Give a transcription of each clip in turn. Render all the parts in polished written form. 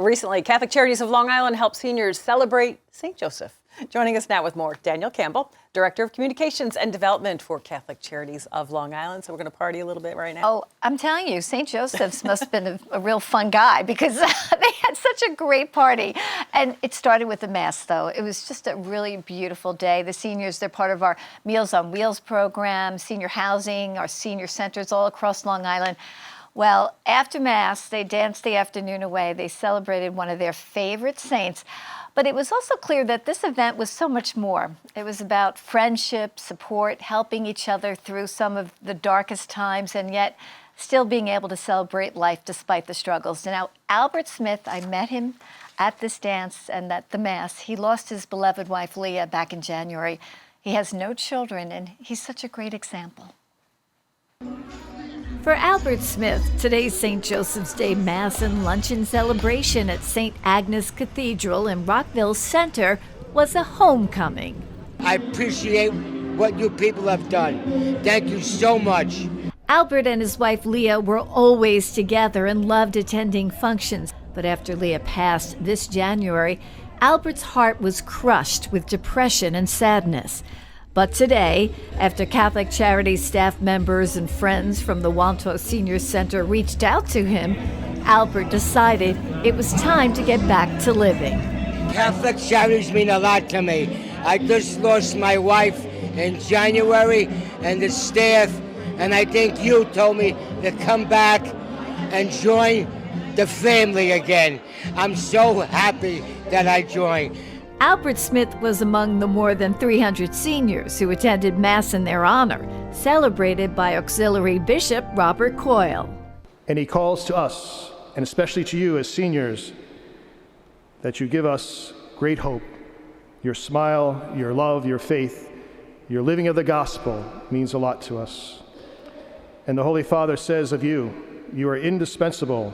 Recently, Catholic Charities of Long Island helped seniors celebrate St. Joseph. Joining us now with more, Danielle Campbell, Director of Communications and Development for Catholic Charities of Long Island. So we're going to party a little bit right now. Oh, I'm telling you, St. Joseph's must have been a real fun guy because they had such a great party. And it started with the Mass, though. It was just a really beautiful day. The seniors, they're part of our Meals on Wheels program, senior housing, our senior centers all across Long Island. Well, after Mass, they danced the afternoon away. They celebrated one of their favorite saints. But it was also clear that this event was so much more. It was about friendship, support, helping each other through some of the darkest times, and yet still being able to celebrate life despite the struggles. Now, Albert Smith, I met him at this dance and at the Mass. He lost his beloved wife, Leah, back in January. He has no children, and he's such a great example. For Albert Smith, today's St. Joseph's Day Mass and luncheon celebration at St. Agnes Cathedral in Rockville Center was a homecoming. I appreciate what you people have done. Thank you so much. Albert and his wife Leah were always together and loved attending functions. But after Leah passed this January, Albert's heart was crushed with depression and sadness. But today, after Catholic Charities staff members and friends from the Wanto Senior Center reached out to him, Albert decided it was time to get back to living. Catholic Charities mean a lot to me. I just lost my wife in January, and the staff, and I think you told me to come back and join the family again. I'm so happy that I joined. Albert Smith was among the more than 300 seniors who attended Mass in their honor, celebrated by Auxiliary Bishop Robert Coyle. And he calls to us, and especially to you as seniors, that you give us great hope. Your smile, your love, your faith, your living of the gospel means a lot to us. And the Holy Father says of you, you are indispensable.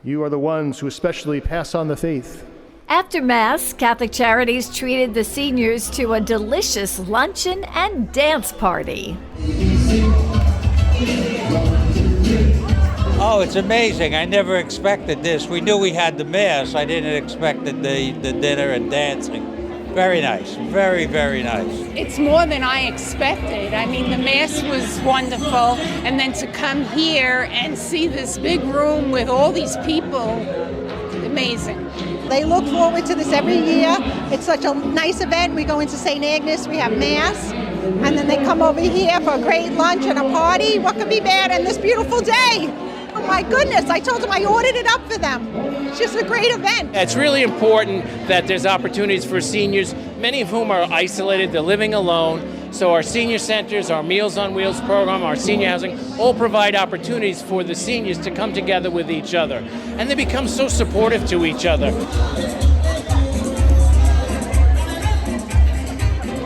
You are the ones who especially pass on the faith. After Mass, Catholic Charities treated the seniors to a delicious luncheon and dance party. Oh, it's amazing. I never expected this. We knew we had the Mass. I didn't expect the dinner and dancing. Very nice. Very, very nice. It's more than I expected. I mean, the Mass was wonderful, and then to come here and see this big room with all these people, amazing. They look forward to this every year. It's such a nice event. We go into St. Agnes, we have Mass, and then they come over here for a great lunch and a party. What could be bad on this beautiful day? Oh my goodness, I told them I ordered it up for them. It's just a great event. It's really important that there's opportunities for seniors, many of whom are isolated, they're living alone. So our senior centers, our Meals on Wheels program, our senior housing, all provide opportunities for the seniors to come together with each other. And they become so supportive to each other.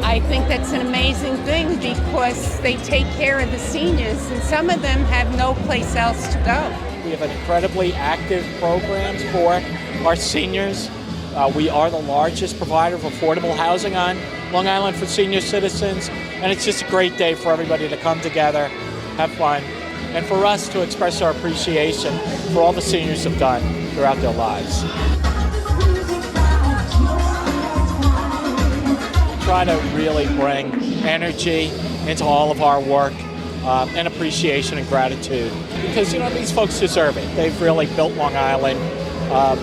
I think that's an amazing thing because they take care of the seniors, and some of them have no place else to go. We have an incredibly active programs for our seniors. We are the largest provider of affordable housing on Long Island for senior citizens, and it's just a great day for everybody to come together, have fun, and for us to express our appreciation for all the seniors have done throughout their lives. Try to really bring energy into all of our work and appreciation and gratitude, because these folks deserve it. They've really built Long Island.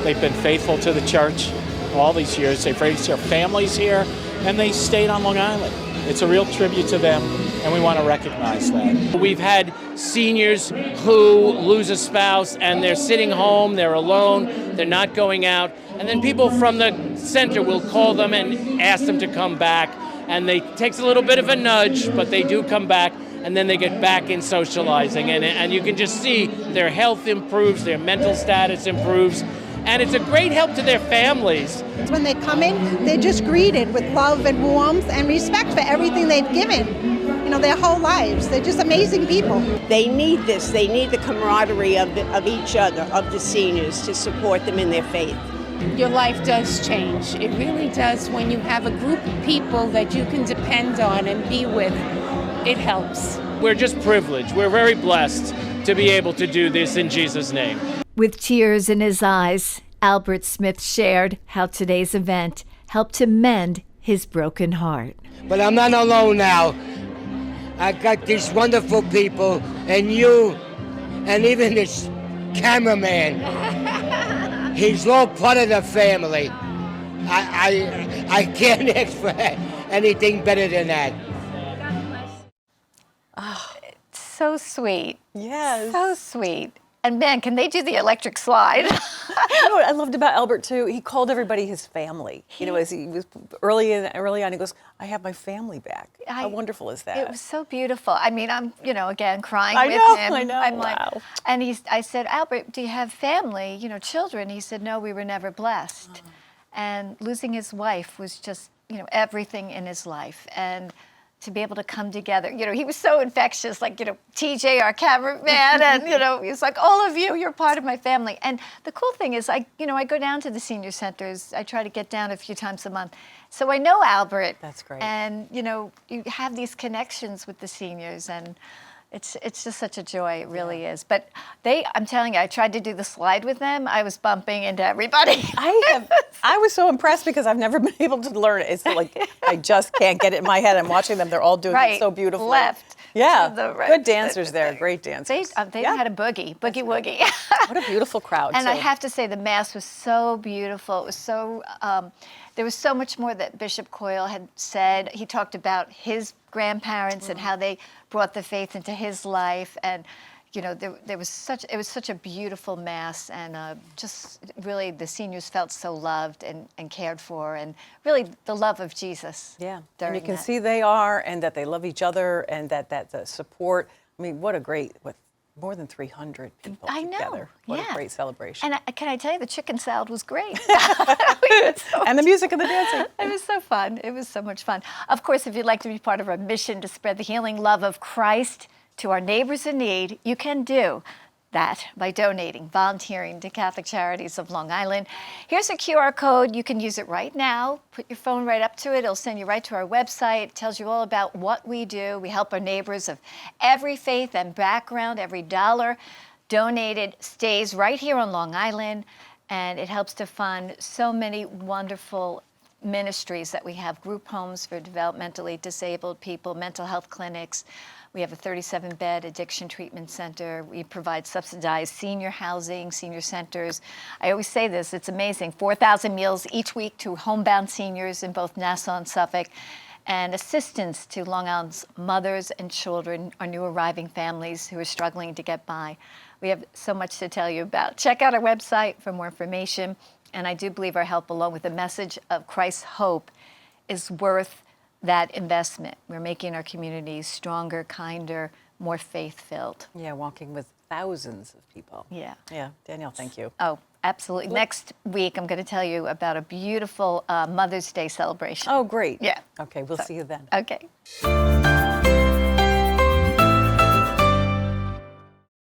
They've been faithful to the church all these years. They've raised their families here, and they stayed on Long Island. It's a real tribute to them, and we want to recognize that. We've had seniors who lose a spouse, and they're sitting home, they're alone, they're not going out, and then people from the center will call them and ask them to come back, and it takes a little bit of a nudge, but they do come back, and then they get back in socializing, and you can just see their health improves, their mental status improves, and it's a great help to their families. When they come in, they're just greeted with love and warmth and respect for everything they've given, their whole lives. They're just amazing people. They need this. They need the camaraderie of each other, of the seniors, to support them in their faith. Your life does change. It really does when you have a group of people that you can depend on and be with. It helps. We're just privileged. We're very blessed to be able to do this in Jesus' name. With tears in his eyes, Albert Smith shared how today's event helped to mend his broken heart. But I'm not alone now. I got these wonderful people, and you, and even this cameraman. He's all part of the family. I can't ask for anything better than that. So sweet. Yes. So sweet. And man, can they do the electric slide? You know what I loved about Albert too? He called everybody his family. You know, as he was early on, he goes, "I have my family back." How wonderful is that? It was so beautiful. I mean, I'm, again, crying I with know, him. I know. I'm Wow. like, and I said, Albert, do you have family? Children? He said, no, we were never blessed. And losing his wife was just, everything in his life. And to be able to come together, he was so infectious, like, TJ, our cameraman, and, he was like, all of you, you're part of my family. And the cool thing is, I go down to the senior centers. I try to get down a few times a month. So I know Albert. That's great. And, you have these connections with the seniors, and it's just such a joy. It really is. But I'm telling you, I tried to do the slide with them. I was bumping into everybody. I was so impressed because I've never been able to learn it. It's like I just can't get it in my head. I'm watching them. They're all doing it so beautifully. Left. Yeah. To the right. Good dancers there. Great dancers. They had a boogie woogie. What a beautiful crowd. And too. I have to say, the Mass was so beautiful. It was so, there was so much more that Bishop Coyle had said. He talked about his grandparents and how they brought the faith into his life. And, it was such a beautiful Mass. And just really, the seniors felt so loved and cared for. And really, the love of Jesus. Yeah. And you can see they are, and that they love each other, and that the support. I mean, what a great, more than 300 people I know. together. What a great celebration. And can I tell you, the chicken salad was great. And the music and the dancing. It was so fun. It was so much fun. Of course, if you'd like to be part of our mission to spread the healing love of Christ to our neighbors in need, you can do that by donating, volunteering to Catholic Charities of Long Island. Here's a QR code. You can use it right now. Put your phone right up to it. It'll send you right to our website. It tells you all about what we do. We help our neighbors of every faith and background. Every dollar donated stays right here on Long Island, and it helps to fund so many wonderful ministries that we have: group homes for developmentally disabled people, mental health clinics. We have a 37-bed addiction treatment center. We provide subsidized senior housing, senior centers. I always say this, it's amazing. 4,000 meals each week to homebound seniors in both Nassau and Suffolk, and assistance to Long Island's mothers and children, our new arriving families who are struggling to get by. We have so much to tell you about. Check out our website for more information. And I do believe our help, along with the message of Christ's hope, is worth that investment. We're making our communities stronger, kinder, more faith-filled. Yeah, walking with thousands of people. Yeah. Yeah, Danielle, thank you. Oh, absolutely. Next week, I'm going to tell you about a beautiful Mother's Day celebration. Oh, great. Yeah. Okay, we'll see you then. Okay.